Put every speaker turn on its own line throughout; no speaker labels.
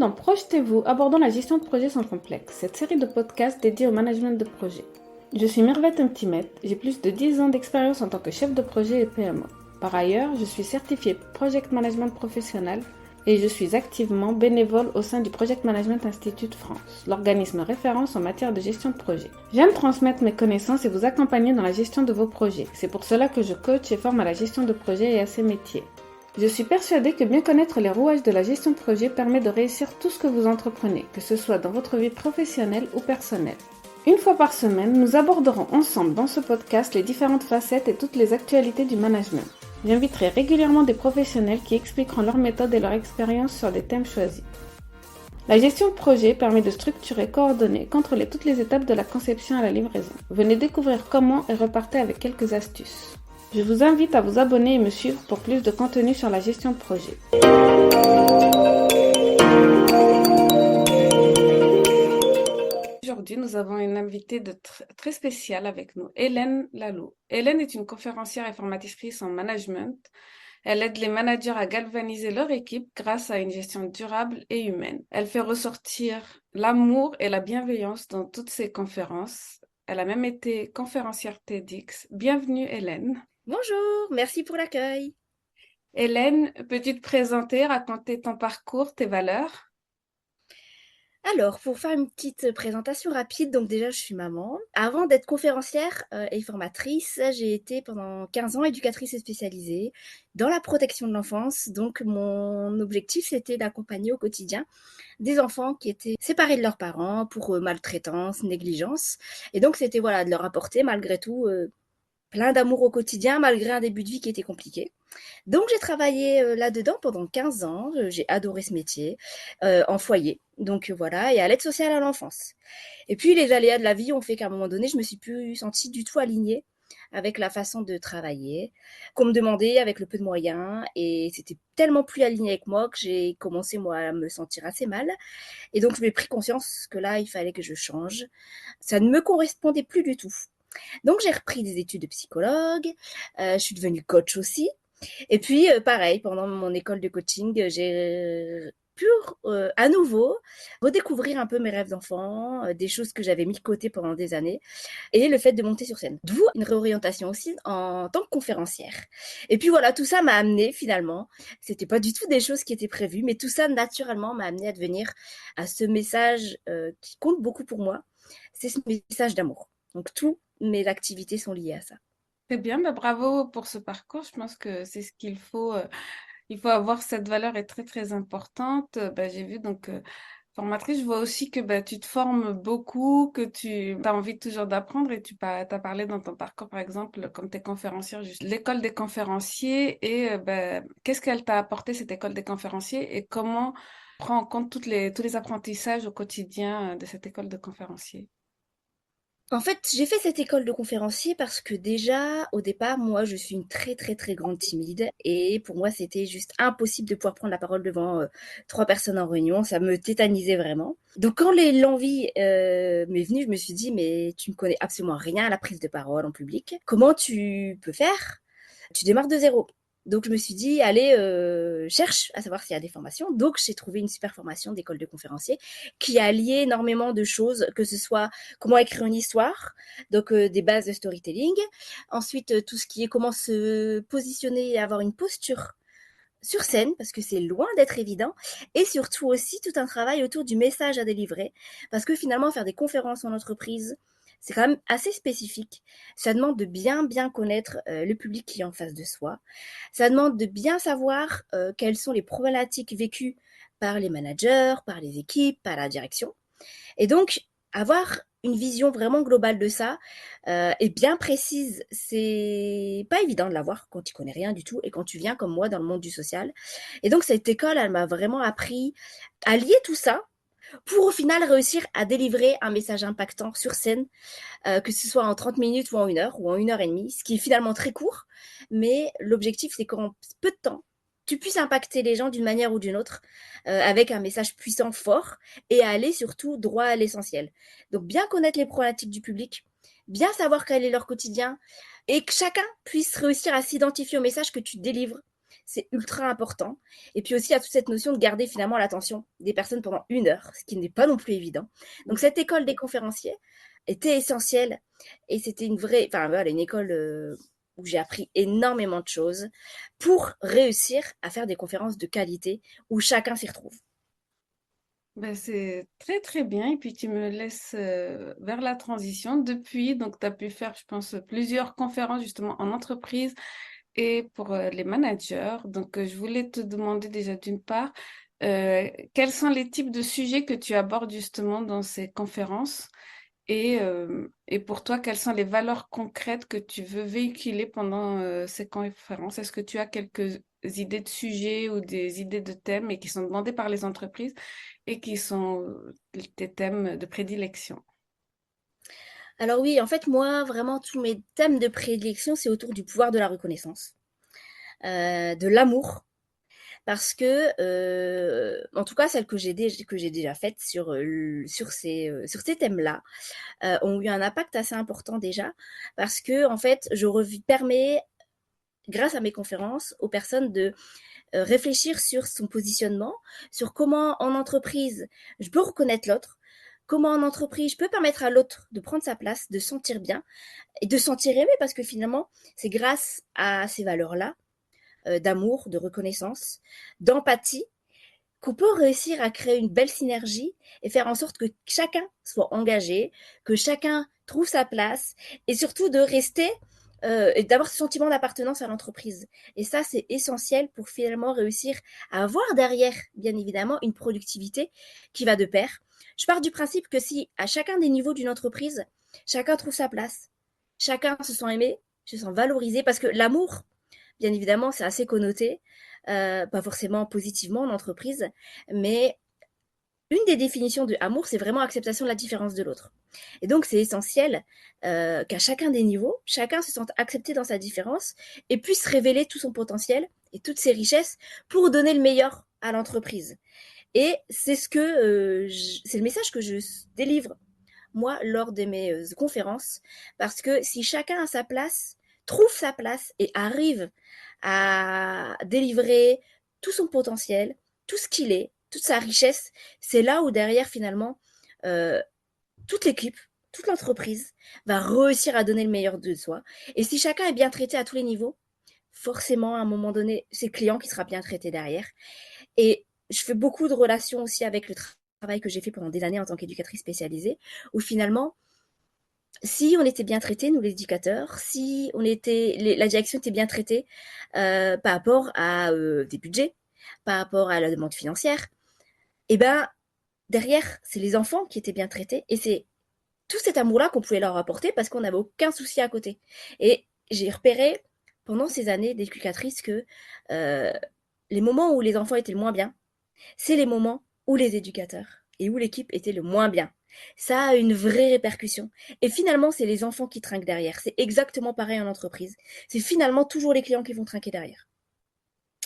dans Projetez-vous, abordons la gestion de projet sans complexe, cette série de podcasts dédiée au management de projet. Je suis Mervette Mtimet, j'ai plus de 10 ans d'expérience en tant que chef de projet et PMO. Par ailleurs, je suis certifiée Project Management Professionnel et je suis activement bénévole au sein du Project Management Institute France, l'organisme référence en matière de gestion de projet. J'aime transmettre mes connaissances et vous accompagner dans la gestion de vos projets. C'est pour cela que je coach et forme à la gestion de projet et à ses métiers. Je suis persuadée que bien connaître les rouages de la gestion de projet permet de réussir tout ce que vous entreprenez, que ce soit dans votre vie professionnelle ou personnelle. Une fois par semaine, nous aborderons ensemble dans ce podcast les différentes facettes et toutes les actualités du management. J'inviterai régulièrement des professionnels qui expliqueront leurs méthodes et leur expérience sur des thèmes choisis. La gestion de projet permet de structurer, coordonner, contrôler toutes les étapes de la conception à la livraison. Venez découvrir comment et repartez avec quelques astuces. Je vous invite à vous abonner et me suivre pour plus de contenu sur la gestion de projet. Aujourd'hui, nous avons une invitée très spéciale avec nous, Hélène Lalou. Hélène est une conférencière et formatrice en management. Elle aide les managers à galvaniser leur équipe grâce à une gestion durable et humaine. Elle fait ressortir l'amour et la bienveillance dans toutes ses conférences. Elle a même été conférencière TEDx. Bienvenue Hélène.
Bonjour, merci pour l'accueil.
Hélène, peux-tu te présenter, raconter ton parcours, tes valeurs?
Alors, pour faire une petite présentation rapide, donc déjà, je suis maman. Avant d'être conférencière et formatrice, j'ai été pendant 15 ans éducatrice spécialisée dans la protection de l'enfance. Donc, mon objectif, c'était d'accompagner au quotidien des enfants qui étaient séparés de leurs parents pour maltraitance, négligence. Et donc, c'était voilà, de leur apporter malgré tout plein d'amour au quotidien, malgré un début de vie qui était compliqué. Donc j'ai travaillé là-dedans pendant 15 ans, j'ai adoré ce métier, en foyer, donc voilà, et à l'aide sociale à l'enfance. Et puis les aléas de la vie ont fait qu'à un moment donné, je me suis plus sentie du tout alignée avec la façon de travailler, qu'on me demandait avec le peu de moyens, et c'était tellement plus aligné avec moi que j'ai commencé moi à me sentir assez mal. Et donc je m'ai pris conscience que là, il fallait que je change. Ça ne me correspondait plus du tout. Donc j'ai repris des études de psychologue, je suis devenue coach aussi. Et puis pareil, pendant mon école de coaching, j'ai pu à nouveau redécouvrir un peu mes rêves d'enfant, des choses que j'avais mis de côté pendant des années, et le fait de monter sur scène. D'où une réorientation aussi en tant que conférencière. Et puis voilà, tout ça m'a amené finalement, c'était pas du tout des choses qui étaient prévues, mais tout ça naturellement m'a amené à devenir à ce message qui compte beaucoup pour moi, c'est ce message d'amour. Donc tout mes activités sont liées à ça.
Très bien, bah, bravo pour ce parcours. Je pense que c'est ce qu'il faut. Il faut avoir cette valeur est très très importante. Bah, j'ai vu donc formatrice, je vois aussi que bah, tu te formes beaucoup, que tu as envie toujours d'apprendre et tu as parlé dans ton parcours par exemple comme tes conférencières, juste l'école des conférenciers et bah, qu'est-ce qu'elle t'a apporté cette école des conférenciers et comment prend en compte tous les apprentissages au quotidien de cette école de conférenciers.
En fait, j'ai fait cette école de conférencier parce que déjà, au départ, moi, je suis une très, très, très grande timide. Et pour moi, c'était juste impossible de pouvoir prendre la parole devant 3 personnes en réunion. Ça me tétanisait vraiment. Donc, quand l'envie m'est venue, je me suis dit, mais tu ne connais absolument rien à la prise de parole en public. Comment tu peux faire? Tu démarres de zéro. Donc je me suis dit, allez, cherche à savoir s'il y a des formations. Donc j'ai trouvé une super formation d'école de conférencier qui a lié énormément de choses, que ce soit comment écrire une histoire, donc des bases de storytelling. Ensuite, tout ce qui est comment se positionner et avoir une posture sur scène, parce que c'est loin d'être évident, et surtout aussi tout un travail autour du message à délivrer, parce que finalement faire des conférences en entreprise, c'est quand même assez spécifique. Ça demande de bien connaître le public qui est en face de soi. Ça demande de bien savoir quelles sont les problématiques vécues par les managers, par les équipes, par la direction. Et donc, avoir une vision vraiment globale de ça et bien précise, c'est pas évident de l'avoir quand tu connais rien du tout et quand tu viens comme moi dans le monde du social. Et donc, cette école, elle m'a vraiment appris à lier tout ça pour au final réussir à délivrer un message impactant sur scène, que ce soit en 30 minutes ou en 1 heure ou en 1 heure et demie, ce qui est finalement très court. Mais l'objectif, c'est qu'en peu de temps, tu puisses impacter les gens d'une manière ou d'une autre avec un message puissant, fort, et aller surtout droit à l'essentiel. Donc bien connaître les problématiques du public, bien savoir quel est leur quotidien, et que chacun puisse réussir à s'identifier au message que tu délivres. c'est ultra important. Et puis aussi, il y a toute cette notion de garder finalement l'attention des personnes pendant 1 heure, ce qui n'est pas non plus évident. Donc, cette école des conférenciers était essentielle et c'était une vraie, enfin voilà, une école où j'ai appris énormément de choses pour réussir à faire des conférences de qualité où chacun s'y retrouve.
Ben, c'est très très bien. Et puis tu me laisses vers la transition. Depuis, donc tu as pu faire, je pense, plusieurs conférences justement en entreprise et pour les managers. Donc je voulais te demander déjà d'une part, quels sont les types de sujets que tu abordes justement dans ces conférences et pour toi, quelles sont les valeurs concrètes que tu veux véhiculer pendant ces conférences? Est-ce que tu as quelques idées de sujets ou des idées de thèmes et qui sont demandés par les entreprises et qui sont tes thèmes de prédilection?
Alors oui, en fait, moi, vraiment, tous mes thèmes de prédilection, c'est autour du pouvoir de la reconnaissance, de l'amour, parce que, en tout cas, celles que j'ai déjà faites sur ces thèmes-là, ont eu un impact assez important déjà, parce que en fait, permets, grâce à mes conférences, aux personnes de réfléchir sur son positionnement, sur comment en entreprise je peux reconnaître l'autre, comment en entreprise je peux permettre à l'autre de prendre sa place, de se sentir bien et de se sentir aimé parce que finalement, c'est grâce à ces valeurs-là, d'amour, de reconnaissance, d'empathie, qu'on peut réussir à créer une belle synergie et faire en sorte que chacun soit engagé, que chacun trouve sa place et surtout de rester et d'avoir ce sentiment d'appartenance à l'entreprise. Et ça, c'est essentiel pour finalement réussir à avoir derrière, bien évidemment, une productivité qui va de pair. Je pars du principe que si à chacun des niveaux d'une entreprise, chacun trouve sa place, chacun se sent aimé, se sent valorisé, parce que l'amour, bien évidemment, c'est assez connoté, pas forcément positivement en entreprise, mais une des définitions de amour, c'est vraiment acceptation de la différence de l'autre. Et donc, c'est essentiel qu'à chacun des niveaux, chacun se sente accepté dans sa différence et puisse révéler tout son potentiel et toutes ses richesses pour donner le meilleur à l'entreprise. Et c'est c'est le message que je délivre moi lors de mes conférences, parce que si chacun a sa place, trouve sa place et arrive à délivrer tout son potentiel, tout ce qu'il est, toute sa richesse, c'est là où derrière finalement euh, toute l'équipe, toute l'entreprise va réussir à donner le meilleur de soi. Et si chacun est bien traité à tous les niveaux, forcément à un moment donné, c'est le client qui sera bien traité derrière. Et je fais beaucoup de relations aussi avec le travail que j'ai fait pendant des années en tant qu'éducatrice spécialisée, où finalement, si on était bien traité, nous l'éducateur, si la direction était bien traitée par rapport à des budgets, par rapport à la demande financière, et ben derrière, c'est les enfants qui étaient bien traités et c'est tout cet amour-là qu'on pouvait leur apporter parce qu'on n'avait aucun souci à côté. Et j'ai repéré pendant ces années d'éducatrice que euh, les moments où les enfants étaient le moins bien, c'est les moments où les éducateurs et où l'équipe était le moins bien. Ça a une vraie répercussion. Et finalement, c'est les enfants qui trinquent derrière. C'est exactement pareil en entreprise. C'est finalement toujours les clients qui vont trinquer derrière.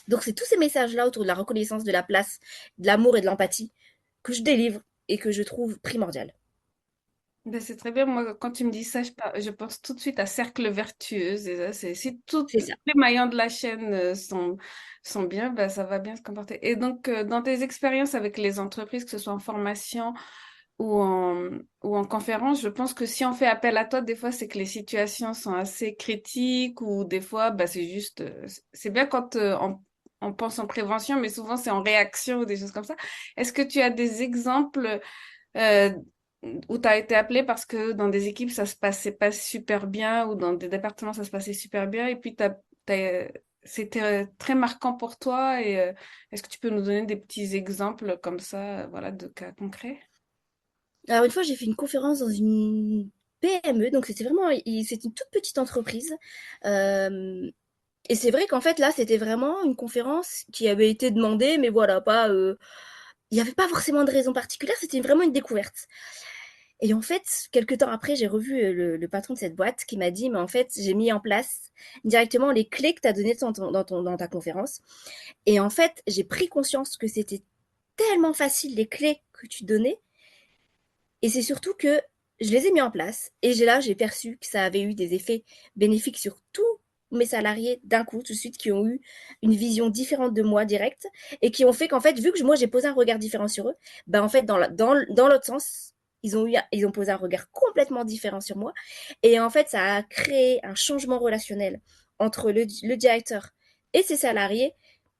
Donc, c'est tous ces messages-là autour de la reconnaissance de la place, de l'amour et de l'empathie que je délivre et que je trouve primordial.
Ben, c'est très bien. Moi, quand tu me dis ça, je pense tout de suite à cercle vertueux. Et ça, si tous
C'est ça.
les maillons de la chaîne sont bien, ben, ça va bien se comporter. Et donc, dans tes expériences avec les entreprises, que ce soit en formation ou en conférence, je pense que si on fait appel à toi, des fois, c'est que les situations sont assez critiques ou des fois, ben, c'est juste, c'est bien quand on pense en prévention, mais souvent c'est en réaction ou des choses comme ça. Est-ce que tu as des exemples? euh, Où tu as été appelé parce que dans des équipes, ça se passait pas super bien ou dans des départements, ça se passait super bien et puis c'était très marquant pour toi et est-ce que tu peux nous donner des petits exemples comme ça, voilà, de cas concrets?
Alors, une fois, j'ai fait une conférence dans une PME, donc c'est une toute petite entreprise. Euh, et c'est vrai qu'en fait, là, c'était vraiment une conférence qui avait été demandée, mais voilà, il n'y avait pas forcément de raison particulière, c'était vraiment une découverte. Et en fait, quelques temps après, j'ai revu le patron de cette boîte qui m'a dit, mais en fait, j'ai mis en place directement les clés que tu as données dans ta conférence. Et en fait, j'ai pris conscience que c'était tellement facile les clés que tu donnais. Et c'est surtout que je les ai mis en place. Et j'ai perçu que ça avait eu des effets bénéfiques sur tout mes salariés d'un coup, tout de suite, qui ont eu une vision différente de moi directe et qui ont fait qu'en fait, vu que moi j'ai posé un regard différent sur eux, ben en fait, dans l'autre sens, ils ont posé un regard complètement différent sur moi. Et en fait, ça a créé un changement relationnel entre le directeur et ses salariés.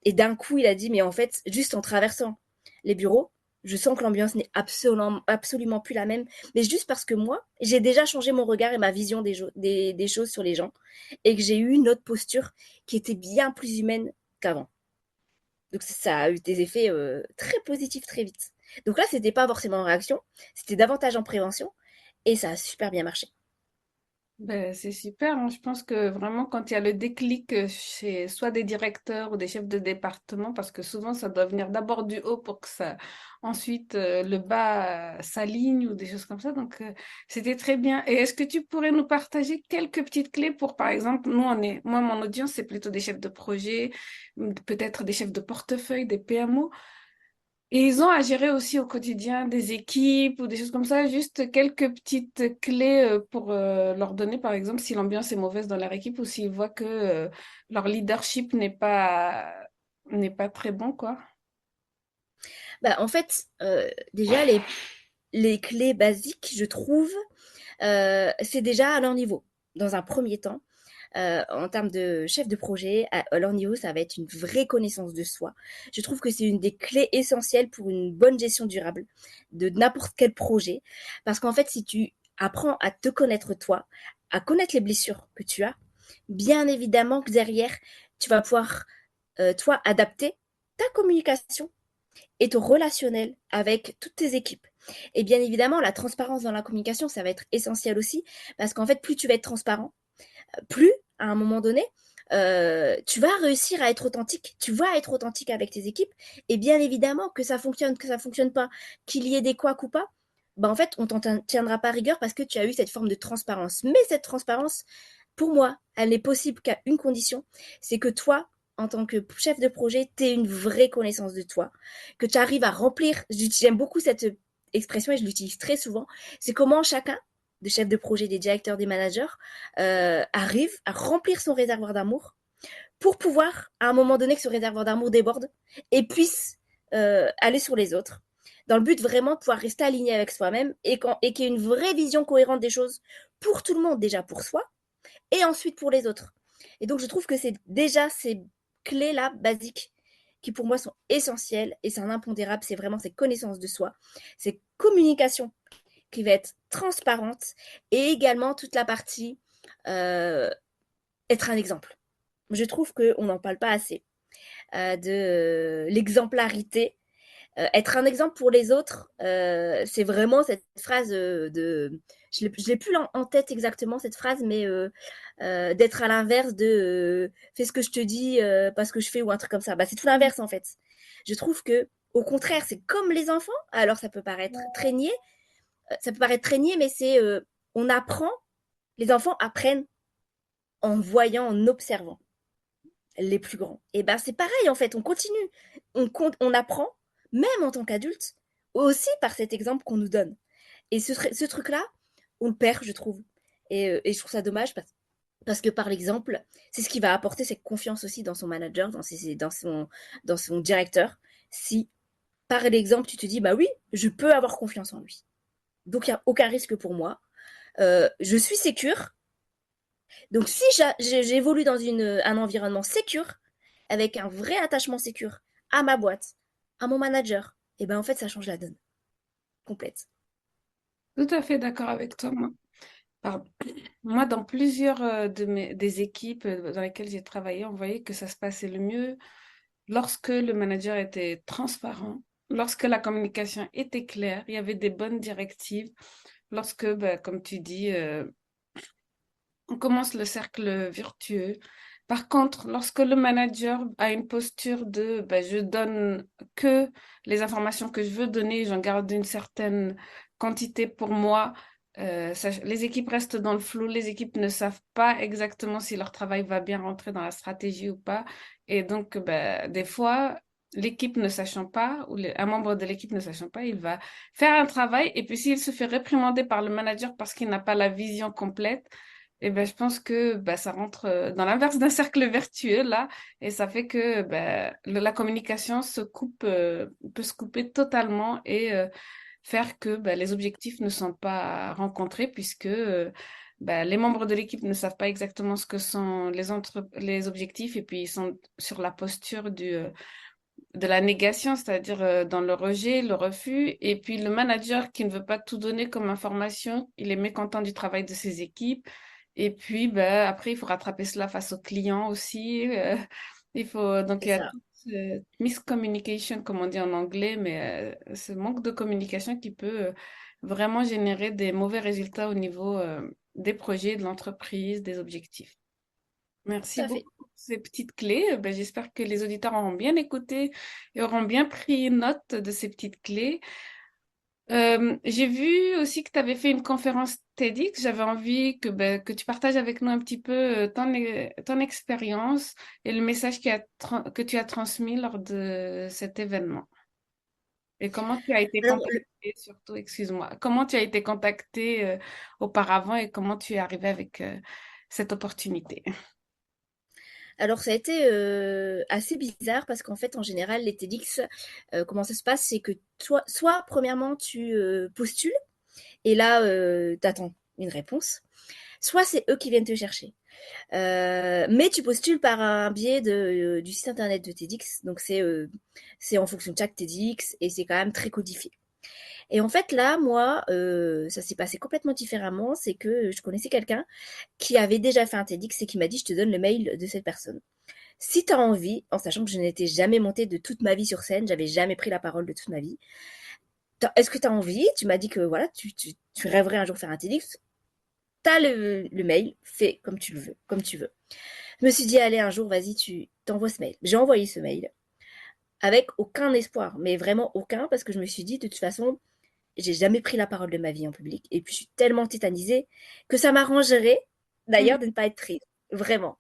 Et d'un coup, il a dit, mais en fait, juste en traversant les bureaux, je sens que l'ambiance n'est absolument plus la même, mais juste parce que moi, j'ai déjà changé mon regard et ma vision des choses sur les gens et que j'ai eu une autre posture qui était bien plus humaine qu'avant. Donc ça a eu des effets très positifs très vite. Donc là, c'était pas forcément en réaction, c'était davantage en prévention et ça a super bien marché.
Ben, c'est super, hein. Je pense que vraiment quand il y a le déclic chez soit des directeurs ou des chefs de département, parce que souvent ça doit venir d'abord du haut pour que ça ensuite le bas s'aligne ou des choses comme ça. Donc c'était très bien. Et est-ce que tu pourrais nous partager quelques petites clés pour, par exemple, moi mon audience c'est plutôt des chefs de projet, peut-être des chefs de portefeuille, des PMO. Et ils ont à gérer aussi au quotidien des équipes ou des choses comme ça, juste quelques petites clés pour leur donner, par exemple, si l'ambiance est mauvaise dans leur équipe ou s'ils voient que leur leadership n'est pas très bon, quoi.
Bah, en fait, déjà, les clés basiques, je trouve, c'est déjà à leur niveau. Dans un premier temps, en termes de chef de projet, à leur niveau, ça va être une vraie connaissance de soi. Je trouve que c'est une des clés essentielles pour une bonne gestion durable de n'importe quel projet. Parce qu'en fait, si tu apprends à te connaître toi, à connaître les blessures que tu as, bien évidemment que derrière, tu vas pouvoir, toi, adapter ta communication et ton relationnel avec toutes tes équipes. Et bien évidemment, la transparence dans la communication, ça va être essentiel aussi, parce qu'en fait, plus tu vas être transparent, plus, à un moment donné, tu vas réussir à être authentique. Tu vas être authentique avec tes équipes. Et bien évidemment, que ça fonctionne pas, qu'il y ait des couacs ou pas, bah en fait, on t'en tiendra pas rigueur parce que tu as eu cette forme de transparence. Mais cette transparence, pour moi, elle n'est possible qu'à une condition, c'est que toi, en tant que chef de projet, tu aies une vraie connaissance de toi, que tu arrives à remplir, j'aime beaucoup cette expression et je l'utilise très souvent, c'est comment chacun, des chefs de projet, des directeurs, des managers, arrive à remplir son réservoir d'amour pour pouvoir, à un moment donné, que ce réservoir d'amour déborde et puisse aller sur les autres, dans le but vraiment de pouvoir rester aligné avec soi-même et qu'il y ait une vraie vision cohérente des choses pour tout le monde, déjà pour soi, et ensuite pour les autres. Et donc, je trouve que c'est déjà ces clés-là, basiques, qui pour moi sont essentielles, et c'est un impondérable, c'est vraiment ces connaissances de soi, ces communications qui va être transparente, et également toute la partie euh, être un exemple. Je trouve qu'on n'en parle pas assez de l'exemplarité. Être un exemple pour les autres, c'est vraiment cette phrase de... Je ne l'ai plus en tête exactement, cette phrase, mais d'être à l'inverse de fais ce que je te dis parce que je fais ou un truc comme ça. Bah, c'est tout l'inverse en fait. Je trouve que au contraire, c'est comme les enfants. Alors ça peut paraître traîné, mais c'est on apprend, les enfants apprennent en voyant, en observant les plus grands. Et ben c'est pareil en fait, on continue, on apprend, même en tant qu'adulte, aussi par cet exemple qu'on nous donne. Et ce truc-là, on le perd, je trouve. Et je trouve ça dommage parce que par l'exemple, c'est ce qui va apporter cette confiance aussi dans son manager, dans son directeur. Si par l'exemple, tu te dis, bah oui, je peux avoir confiance en lui. Donc il n'y a aucun risque pour moi. Je suis sécure. Donc si j'évolue dans un environnement sécure, avec un vrai attachement sécure à ma boîte, à mon manager, et ben en fait ça change la donne complète.
Tout à fait d'accord avec toi, moi. Pardon. Moi, dans plusieurs des équipes dans lesquelles j'ai travaillé, on voyait que ça se passait le mieux lorsque le manager était transparent, lorsque la communication était claire, il y avait des bonnes directives, lorsque, ben, comme tu dis, on commence le cercle vertueux. Par contre, lorsque le manager a une posture de ben, je donne que les informations que je veux donner, j'en garde une certaine quantité pour moi, les équipes restent dans le flou, les équipes ne savent pas exactement si leur travail va bien rentrer dans la stratégie ou pas. Et donc, ben, des fois, l'équipe ne sachant pas, ou un membre de l'équipe ne sachant pas, il va faire un travail et puis s'il se fait réprimander par le manager parce qu'il n'a pas la vision complète, Et ben, je pense que ça rentre dans l'inverse d'un cercle vertueux là, et ça fait que la communication peut se couper totalement et faire que les objectifs ne sont pas rencontrés puisque les membres de l'équipe ne savent pas exactement ce que sont les objectifs et puis ils sont sur la posture de la négation, c'est-à-dire dans le rejet, le refus, et puis le manager qui ne veut pas tout donner comme information, il est mécontent du travail de ses équipes, et puis après il faut rattraper cela face aux clients aussi. Donc
C'est
il y a
ça.
toute miscommunication comme on dit en anglais, mais ce manque de communication qui peut vraiment générer des mauvais résultats au niveau des projets, de l'entreprise, des objectifs.
Tout
Merci
à fait.
beaucoup pour ces petites clés. J'espère que les auditeurs auront bien écouté et auront bien pris note de ces petites clés. J'ai vu aussi que tu avais fait une conférence TEDx. J'avais envie que tu partages avec nous un petit peu ton expérience et le message que tu as transmis lors de cet événement. Et comment tu as été
Alors,
contacté, surtout, excuse-moi, comment tu as été contacté auparavant et comment tu es arrivé avec cette opportunité.
Alors ça a été, assez bizarre parce qu'en fait, en général, les TEDx, comment ça se passe? C'est que toi soit premièrement tu, postules et là, tu attends une réponse, soit c'est eux qui viennent te chercher. Mais tu postules par un biais du site internet de TEDx, donc c'est en fonction de chaque TEDx et c'est quand même très codifié. Et en fait là, moi, ça s'est passé complètement différemment, c'est que je connaissais quelqu'un qui avait déjà fait un TEDx et qui m'a dit: «Je te donne le mail de cette personne. Si tu as envie», en sachant que je n'étais jamais montée de toute ma vie sur scène, j'avais jamais pris la parole de toute ma vie. Est-ce que tu as envie? Tu m'as dit que voilà, tu rêverais un jour faire un TEDx. Tu as le mail, fais comme tu le veux, comme tu veux. Je me suis dit, allez, un jour, vas-y, tu t'envoies ce mail. J'ai envoyé ce mail avec aucun espoir, mais vraiment aucun, parce que je me suis dit, de toute façon, j'ai jamais pris la parole de ma vie en public. Et puis, je suis tellement tétanisée que ça m'arrangerait, d'ailleurs, de ne pas être prise. Vraiment.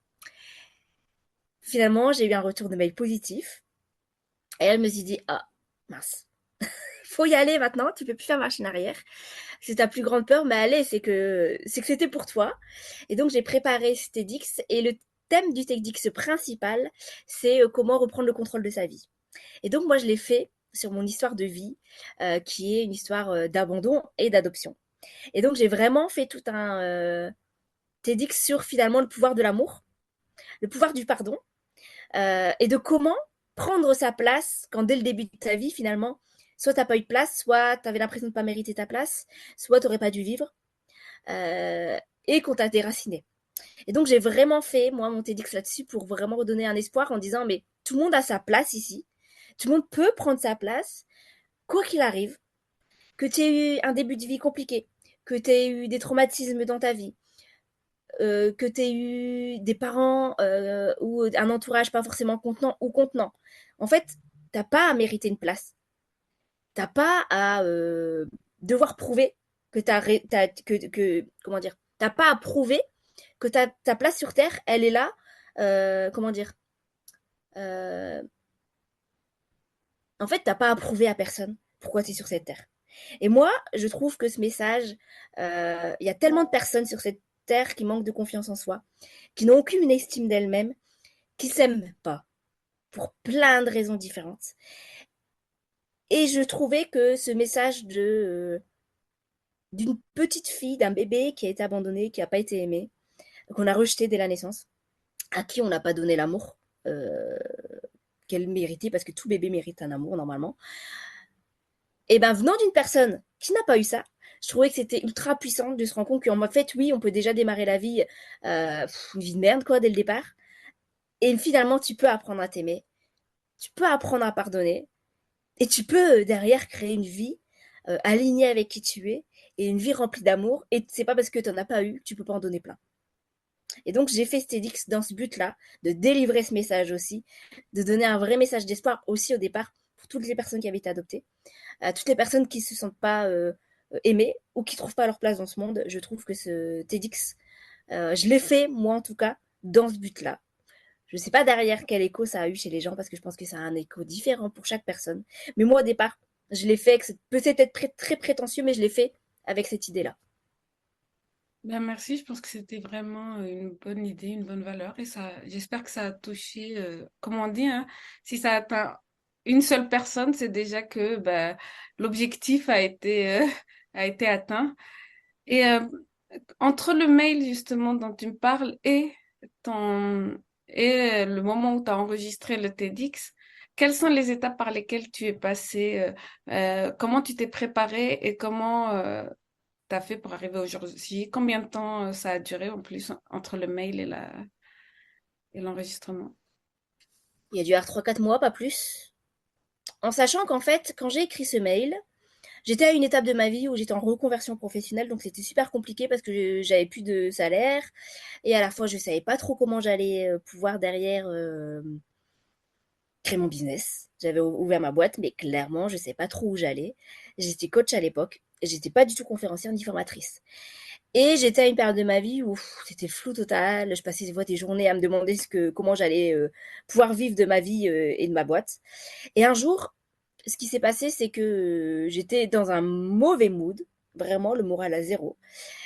Finalement, j'ai eu un retour de mail positif. Et elle me s'est dit, ah, mince, faut y aller maintenant, tu peux plus faire machine arrière. C'est ta plus grande peur, mais allez, c'est que c'était pour toi. Et donc j'ai préparé ce TEDx et le thème du TEDx principal, c'est comment reprendre le contrôle de sa vie. Et donc moi je l'ai fait sur mon histoire de vie, qui est une histoire d'abandon et d'adoption. Et donc j'ai vraiment fait tout un TEDx sur finalement le pouvoir de l'amour, le pouvoir du pardon, et de comment prendre sa place quand dès le début de ta vie, finalement, soit t'as pas eu de place, soit t'avais l'impression de pas mériter ta place, soit t'aurais pas dû vivre, et qu'on t'a déraciné. Et donc j'ai vraiment fait, moi, mon TEDx là-dessus pour vraiment redonner un espoir en disant, mais tout le monde a sa place ici, tout le monde peut prendre sa place, quoi qu'il arrive, que tu aies eu un début de vie compliqué, que tu aies eu des traumatismes dans ta vie, que tu aies eu des parents ou un entourage pas forcément contenant ou contenant. En fait, t'as pas à mériter une place. T'as pas à devoir prouver que comment dire, t'as pas à prouver que ta place sur Terre, elle est là. Comment dire, euh, en fait, t'as pas à prouver à personne pourquoi tu es sur cette Terre. Et moi, je trouve que ce message, il y a tellement de personnes sur cette Terre qui manquent de confiance en soi, qui n'ont aucune estime d'elles-mêmes, qui s'aiment pas pour plein de raisons différentes. Et je trouvais que ce message d'une petite fille, d'un bébé qui a été abandonné, qui n'a pas été aimé, qu'on a rejeté dès la naissance, à qui on n'a pas donné l'amour qu'elle méritait, parce que tout bébé mérite un amour normalement. Et ben venant d'une personne qui n'a pas eu ça, je trouvais que c'était ultra puissant de se rendre compte qu'en fait, oui, on peut déjà démarrer la vie, une vie de merde, quoi, dès le départ. Et finalement, tu peux apprendre à t'aimer, tu peux apprendre à pardonner, et tu peux derrière créer une vie alignée avec qui tu es, et une vie remplie d'amour. Et c'est pas parce que tu n'en as pas eu que tu peux pas en donner plein. Et donc, j'ai fait TEDx dans ce but-là, de délivrer ce message aussi, de donner un vrai message d'espoir aussi au départ pour toutes les personnes qui avaient été adoptées, à toutes les personnes qui ne se sentent pas aimées ou qui ne trouvent pas leur place dans ce monde. Je trouve que ce TEDx, je l'ai fait, moi en tout cas, dans ce but-là. Je ne sais pas derrière quel écho ça a eu chez les gens parce que je pense que ça a un écho différent pour chaque personne. Mais moi, au départ, je l'ai fait, peut-être être très prétentieux, mais je l'ai fait avec cette idée-là.
Ben merci, je pense que c'était vraiment une bonne idée, une bonne valeur et ça, j'espère que ça a touché, comme on dit, hein, si ça atteint une seule personne, c'est déjà que ben, l'objectif a été atteint. Et entre le mail justement dont tu me parles ton, et le moment où tu as enregistré le TEDx, quelles sont les étapes par lesquelles tu es passé, comment tu t'es préparé et comment t'as fait pour arriver aujourd'hui? Combien de temps ça a duré en plus entre le mail et l'enregistrement?
Il y a dû y avoir 3-4 mois, pas plus. En sachant qu'en fait, quand j'ai écrit ce mail, j'étais à une étape de ma vie où j'étais en reconversion professionnelle, donc c'était super compliqué parce que j'avais plus de salaire et à la fois je savais pas trop comment j'allais pouvoir derrière créer mon business. J'avais ouvert ma boîte, mais clairement je sais pas trop où j'allais. J'étais coach à l'époque, et j'étais pas du tout conférencière ni formatrice. Et j'étais à une période de ma vie où c'était flou total. Je passais des fois des journées à me demander comment j'allais pouvoir vivre de ma vie et de ma boîte. Et un jour, ce qui s'est passé, c'est que j'étais dans un mauvais mood, vraiment le moral à zéro.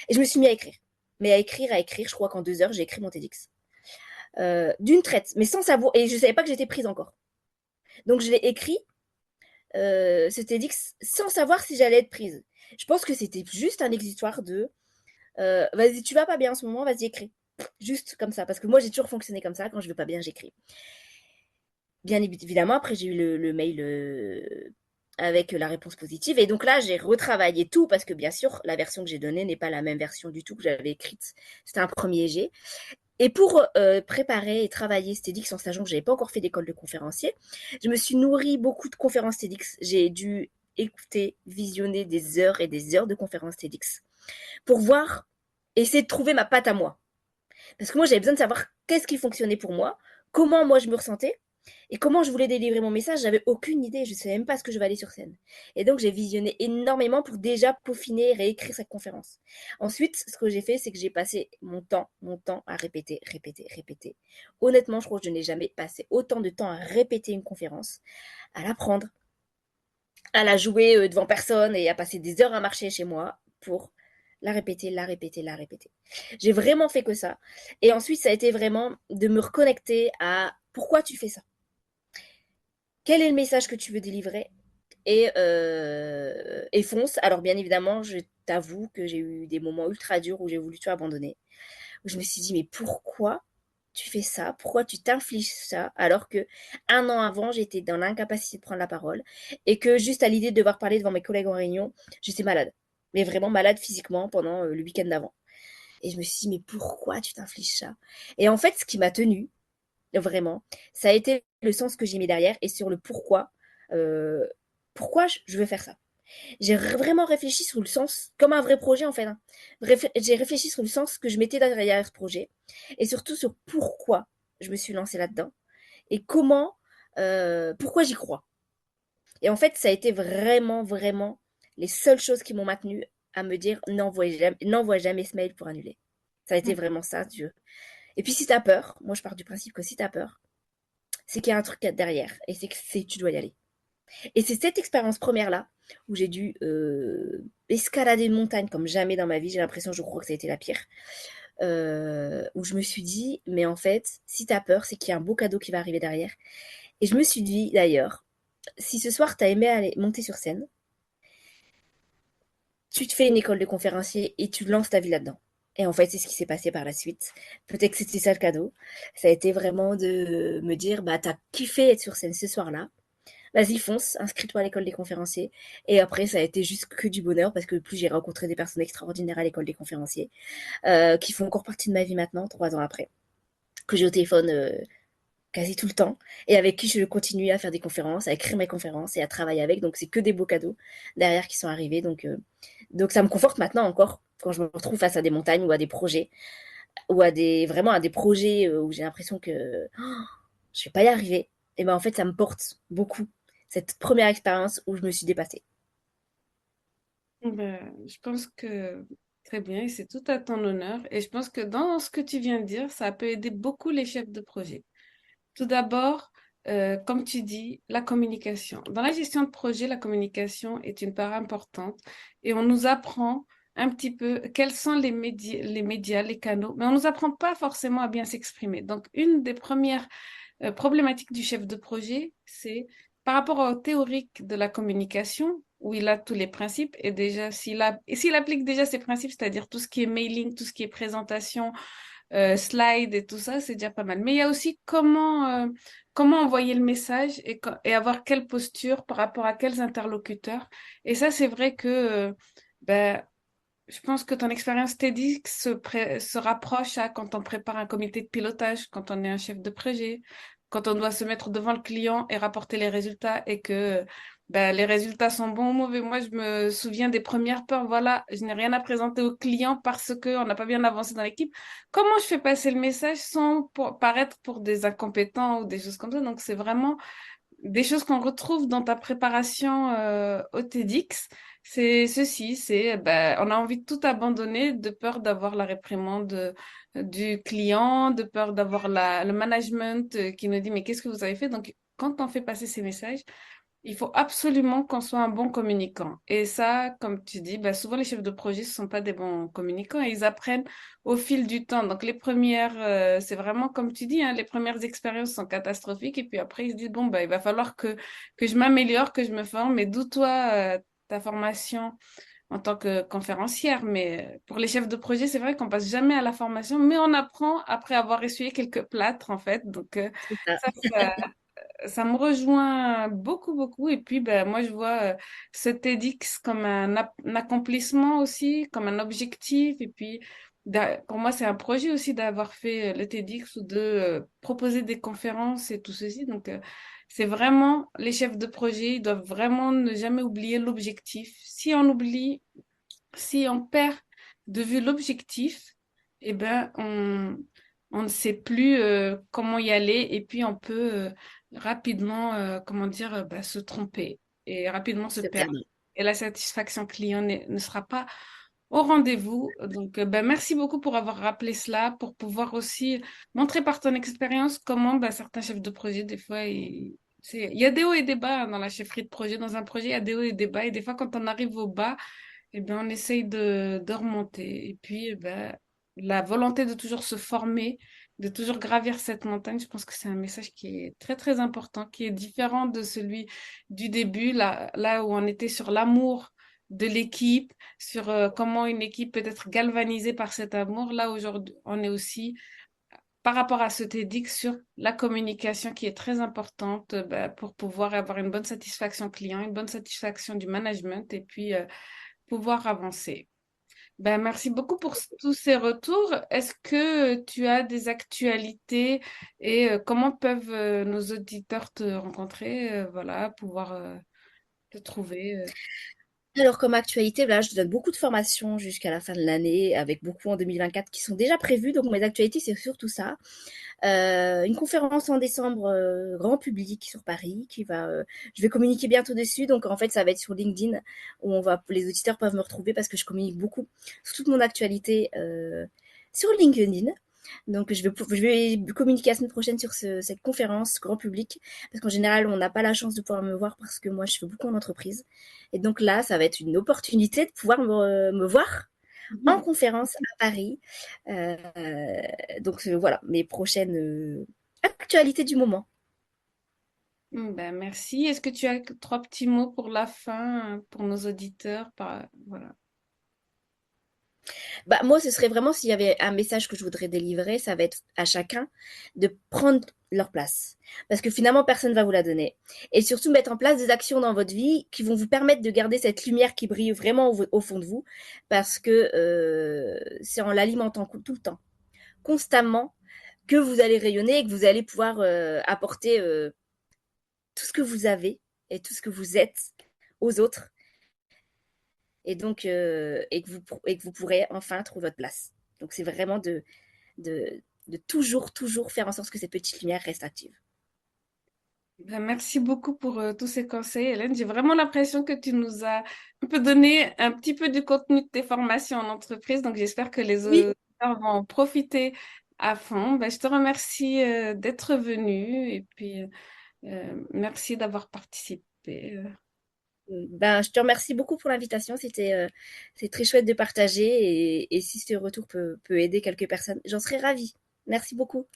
Et je me suis mis à écrire. Mais à écrire, je crois qu'en 2 heures, j'ai écrit mon TEDx. D'une traite, mais sans savoir. Et je ne savais pas que j'étais prise encore. Donc je l'ai écrit, ce TEDx, sans savoir si j'allais être prise. Je pense que c'était juste un exitoire de vas-y, tu vas pas bien en ce moment, vas-y, écris. Juste comme ça. Parce que moi, j'ai toujours fonctionné comme ça. Quand je vais pas bien, j'écris. Bien évidemment, après, j'ai eu le mail avec la réponse positive. Et donc là, j'ai retravaillé tout parce que bien sûr, la version que j'ai donnée n'est pas la même version du tout que j'avais écrite. C'était un premier jet. Et pour préparer et travailler ce TEDx en sachant que je n'avais pas encore fait d'école de conférencier, je me suis nourrie beaucoup de conférences TEDx. J'ai dû écouter, visionner des heures et des heures de conférences TEDx pour voir, essayer de trouver ma patte à moi. Parce que moi, j'avais besoin de savoir qu'est-ce qui fonctionnait pour moi, comment moi je me ressentais et comment je voulais délivrer mon message. J'avais aucune idée, je ne savais même pas ce que je vais aller sur scène. Et donc, j'ai visionné énormément pour déjà peaufiner et réécrire cette conférence. Ensuite, ce que j'ai fait, c'est que j'ai passé mon temps à répéter, répéter, répéter. Honnêtement, je crois que je n'ai jamais passé autant de temps à répéter une conférence, à l'apprendre, à la jouer devant personne et à passer des heures à marcher chez moi pour la répéter, la répéter, la répéter. J'ai vraiment fait que ça. Et ensuite, ça a été vraiment de me reconnecter à pourquoi tu fais ça. Quel est le message que tu veux délivrer et fonce. Alors, bien évidemment, je t'avoue que j'ai eu des moments ultra durs où j'ai voulu tout abandonner. Où je me suis dit, mais pourquoi tu fais ça? Pourquoi tu t'infliges ça? Alors que 1 an avant, j'étais dans l'incapacité de prendre la parole et que juste à l'idée de devoir parler devant mes collègues en réunion, j'étais malade. Mais vraiment malade physiquement pendant le week-end d'avant. Et je me suis dit, mais pourquoi tu t'infliges ça? Et en fait, ce qui m'a tenue, vraiment, ça a été le sens que j'ai mis derrière et sur le euh, pourquoi je veux faire ça. J'ai vraiment réfléchi sur le sens, comme un vrai projet en fait, hein. J'ai réfléchi sur le sens que je mettais derrière ce projet et surtout sur pourquoi je me suis lancée là-dedans et pourquoi j'y crois. Et en fait, ça a été vraiment, vraiment les seules choses qui m'ont maintenue à me dire n'envoie jamais ce mail pour annuler. Ça a été vraiment ça, Dieu. Et puis si t'as peur, moi je pars du principe que si t'as peur, c'est qu'il y a un truc derrière et c'est que tu dois y aller. Et c'est cette expérience première-là où j'ai dû escalader une montagne comme jamais dans ma vie. J'ai l'impression, je crois que ça a été la pire. Où je me suis dit, mais en fait, si t'as peur, c'est qu'il y a un beau cadeau qui va arriver derrière. Et je me suis dit, d'ailleurs, si ce soir t'as aimé aller monter sur scène, tu te fais une école de conférencier et tu lances ta vie là-dedans. Et en fait, c'est ce qui s'est passé par la suite. Peut-être que c'était ça le cadeau. Ça a été vraiment de me dire, bah, t'as kiffé être sur scène ce soir-là. Vas-y, fonce, inscris-toi à l'école des conférenciers. Et après, ça a été juste que du bonheur parce que plus j'ai rencontré des personnes extraordinaires à l'école des conférenciers qui font encore partie de ma vie maintenant, 3 ans après, que j'ai au téléphone quasi tout le temps et avec qui je continue à faire des conférences, à écrire mes conférences et à travailler avec. Donc, c'est que des beaux cadeaux derrière qui sont arrivés. Donc ça me conforte maintenant encore quand je me retrouve face à des montagnes ou à des projets ou vraiment à des projets où j'ai l'impression que je vais pas y arriver. Et ben en fait, ça me porte beaucoup cette première expérience où je me suis dépassée.
Ben, je pense que très bien, et c'est tout à ton honneur. Et je pense que dans ce que tu viens de dire, ça peut aider beaucoup les chefs de projet. Tout d'abord, comme tu dis, la communication. Dans la gestion de projet, la communication est une part importante et on nous apprend un petit peu quels sont les médias, les canaux, mais on nous apprend pas forcément à bien s'exprimer. Donc, une des premières problématiques du chef de projet, c'est par rapport au théorique de la communication, où il a tous les principes, et déjà, s'il applique déjà ces principes, c'est-à-dire tout ce qui est mailing, tout ce qui est présentation, slide et tout ça, c'est déjà pas mal. Mais il y a aussi comment envoyer le message et avoir quelle posture par rapport à quels interlocuteurs. Et ça, c'est vrai que ben, je pense que ton expérience TEDx se rapproche à quand on prépare un comité de pilotage, quand on est un chef de projet, quand on doit se mettre devant le client et rapporter les résultats et que ben, les résultats sont bons ou mauvais. Moi, je me souviens des premières peurs. Voilà, je n'ai rien à présenter au client parce qu'on n'a pas bien avancé dans l'équipe. Comment je fais passer le message sans paraître pour des incompétents ou des choses comme ça? Donc, c'est vraiment des choses qu'on retrouve dans ta préparation au TEDx, c'est ceci, c'est ben, on a envie de tout abandonner de peur d'avoir la réprimande du client, de peur d'avoir le management qui nous dit mais qu'est-ce que vous avez fait? Donc quand on fait passer ces messages, il faut absolument qu'on soit un bon communicant. Et ça, comme tu dis, bah, souvent les chefs de projet ne sont pas des bons communicants et ils apprennent au fil du temps. Donc les premières, c'est vraiment comme tu dis, hein, les premières expériences sont catastrophiques et puis après ils se disent, bon, bah, il va falloir que je m'améliore, que je me forme. Et d'où toi, ta formation en tant que conférencière. Mais pour les chefs de projet, c'est vrai qu'on passe jamais à la formation, mais on apprend après avoir essuyé quelques plâtres, en fait. Donc,
C'est ça.
ça me rejoint beaucoup, beaucoup. Et puis, ben, moi, je vois ce TEDx comme un accomplissement aussi, comme un objectif. Et puis, pour moi, c'est un projet aussi d'avoir fait le TEDx ou de proposer des conférences et tout ceci. Donc, c'est vraiment, les chefs de projet, ils doivent vraiment ne jamais oublier l'objectif. Si on perd de vue l'objectif, eh ben, on ne sait plus comment y aller et puis on peut rapidement, comment dire, bah, se tromper et rapidement se
Se
perdre.
perdre.
Et la satisfaction client ne sera pas au rendez-vous. Donc, ben, merci beaucoup pour avoir rappelé cela, pour pouvoir aussi montrer par ton expérience comment ben, certains chefs de projet, des fois, il y a des hauts et des bas dans la chefferie de projet. Dans un projet, il y a des hauts et des bas. Et des fois, quand on arrive au bas, eh bien, on essaye de remonter. Et puis, ben, la volonté de toujours se former, de toujours gravir cette montagne, je pense que c'est un message qui est très, très important, qui est différent de celui du début, là où on était sur l'amour de l'équipe, sur comment une équipe peut être galvanisée par cet amour. Là, aujourd'hui, on est aussi, par rapport à ce TEDx, sur la communication qui est très importante ben, pour pouvoir avoir une bonne satisfaction client, une bonne satisfaction du management et puis pouvoir avancer. Ben, merci beaucoup pour tous ces retours. Est-ce que tu as des actualités et comment peuvent nos auditeurs te rencontrer, voilà, pouvoir te trouver
Alors, comme actualité, là, je donne beaucoup de formations jusqu'à la fin de l'année, avec beaucoup en 2024 qui sont déjà prévues. Donc, mes actualités, c'est surtout ça. Une conférence en décembre, grand public sur Paris, je vais communiquer bientôt dessus. Donc, en fait, ça va être sur LinkedIn, où les auditeurs peuvent me retrouver parce que je communique beaucoup sur toute mon actualité sur LinkedIn. Donc, je vais communiquer la semaine prochaine sur cette conférence grand public, parce qu'en général, on n'a pas la chance de pouvoir me voir parce que moi, je fais beaucoup en entreprise. Et donc là, ça va être une opportunité de pouvoir me voir en conférence à Paris. Euh, donc voilà, mes prochaines actualités du moment.
Ben, merci. Est-ce que tu as trois petits mots pour la fin, pour nos auditeurs, voilà.
Bah, moi, ce serait vraiment s'il y avait un message que je voudrais délivrer, ça va être à chacun de prendre leur place. Parce que finalement, personne ne va vous la donner. Et surtout, mettre en place des actions dans votre vie qui vont vous permettre de garder cette lumière qui brille vraiment au fond de vous. Parce que c'est en l'alimentant tout le temps, constamment, que vous allez rayonner et que vous allez pouvoir apporter tout ce que vous avez et tout ce que vous êtes aux autres. Et donc, et que vous pourrez enfin trouver votre place. Donc, c'est vraiment de toujours, toujours faire en sorte que cette petite lumière reste active.
Ben, merci beaucoup pour tous ces conseils, Hélène. J'ai vraiment l'impression que tu nous as un peu donné un petit peu du contenu de tes formations en entreprise. Donc, j'espère que les
Oui,
auditeurs vont en profiter à fond. Ben, je te remercie d'être venu et puis merci d'avoir participé.
Ben, je te remercie beaucoup pour l'invitation. C'est très chouette de partager et si ce retour peut aider quelques personnes, j'en serais ravie. Merci beaucoup.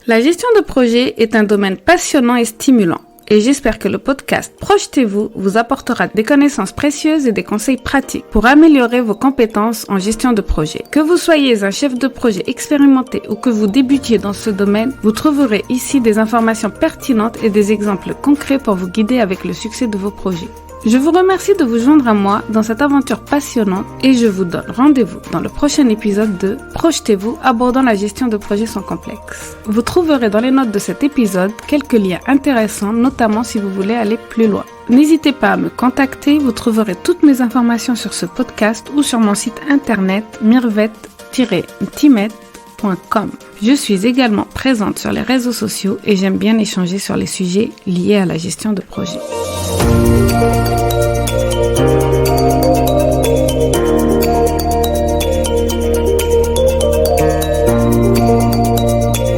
La gestion de projet est un domaine passionnant et stimulant. Et j'espère que le podcast Projetez-vous vous apportera des connaissances précieuses et des conseils pratiques pour améliorer vos compétences en gestion de projet. Que vous soyez un chef de projet expérimenté ou que vous débutiez dans ce domaine, vous trouverez ici des informations pertinentes et des exemples concrets pour vous guider avec le succès de vos projets. Je vous remercie de vous joindre à moi dans cette aventure passionnante et je vous donne rendez-vous dans le prochain épisode de Projetez-vous abordant la gestion de projets sans complexe. Vous trouverez dans les notes de cet épisode quelques liens intéressants, notamment si vous voulez aller plus loin. N'hésitez pas à me contacter, vous trouverez toutes mes informations sur ce podcast ou sur mon site internet mirvet-timet.com. Je suis également présente sur les réseaux sociaux et j'aime bien échanger sur les sujets liés à la gestion de projet.